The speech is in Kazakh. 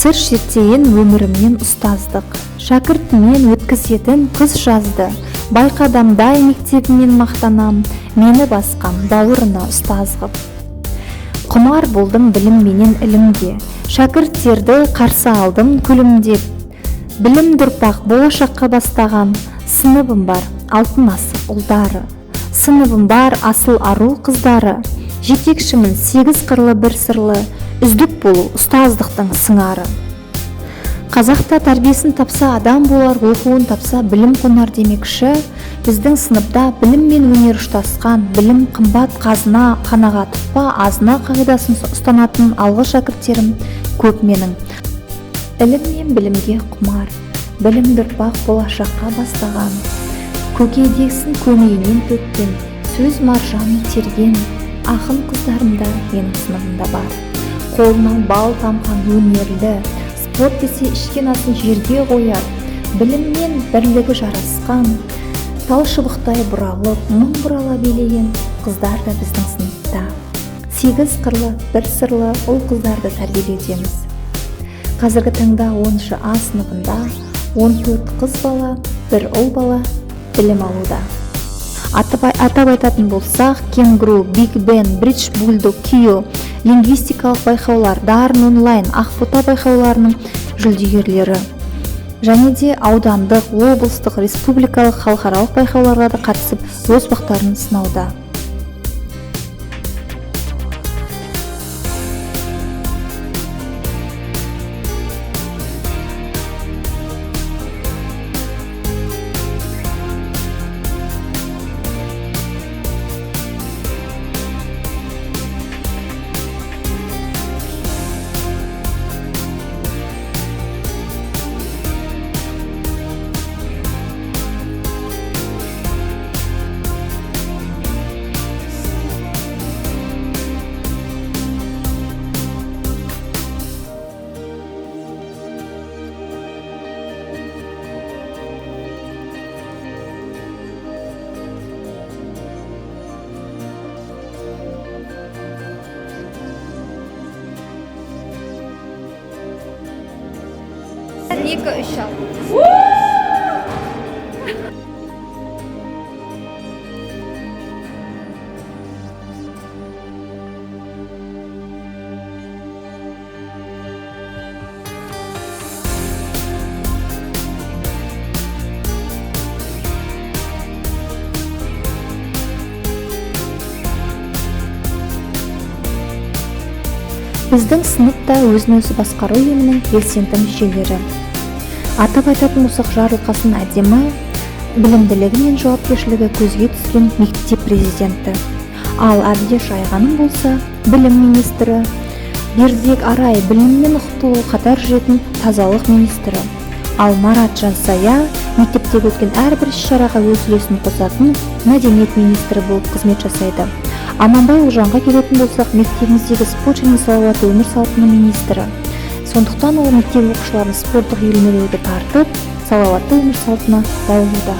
Сыр шертейін өмірімнен ұстаздық, шәкіртімен өткізетін қыз жазды. Байқадамдай мектебімен мақтанам, мені басқам бауырына ұстаз ғып. Құмар болдым білім менен ілімге, шәкірттерді қарсы алдым күлімдеп. Білім дұрпақ болашаққа бастаған, сыныбым бар алтын асық ұлдары. Сыныбым бар асыл ару қыздары, жетекшімін 8 қырлы бір сырлы, үздік болу ұстаздықтың сыңары. Қазақта тәрбиесін тапса адам болар, оқуын тапса білім қонар демекші, біздің сыныпта білім мен өнер ұштасқан, білім қымбат қазына, қанаға тұтпа азына қағидасын ұстанатын алғы шәкірттерім көп менің. Ілім мен білімге құмар, білім ұрпақ болашаққа бастаған, көкейдегісін көмейінен төккен, сөз маржаны терген, ақын қыздарымда менің сыныбымда бар. Қолынан бал тамған өнерлі, спорт десе ішкен асын жерге қояр, біліммен бірлігі жарасқан, тал шыбықтай бұралып, мың бұрала билеген қыздар да біздің сыныпта. 8 қырлы, бір сырлы ұл қыздарды тәрбиелеудеміз. Қазіргі таңда 10-шы А сыныбында 14 қыз бала, бір ұл бала білім алуда. Атап айтатын болсақ, Кенгуру, Биг Бен, Бридж Бульдог, Кио, лингвистикалық байқаулар, Дарын онлайн, Ақбота байқауларының жүлдегерлері. Және де аудандық, облыстық, республикалық, халықаралық байқауларға да қатысып, өз бақтарын сынауда. Екі үш ал. Біздің сыныпта өзін-өзі басқару ұйымының белсенді мүшелері. Атап айтатын болсақ, Жарылқасын әдемі, білімділігі мен жауапкершілігі көзге түскен мектеп президенті. Ал Әбдеш Айғаным болса, білім министрі. Бердібек Арай біліммен ұқыптылы қатар жүретін тазалық министрі. Ал Марат Жансая мектептегі өткен әрбір іс-шараға өз үлесін қосатын мәдениет министрі болып қызмет жасайды. Аманбай Ұлжанға келетін болсақ, мектебіміздегі спорт және салауатты өмір салтының министрі. Сондықтан ол мектеп оқушыларын спорттық үйірмелерге тартып, салауатты өмір салтына баулуда.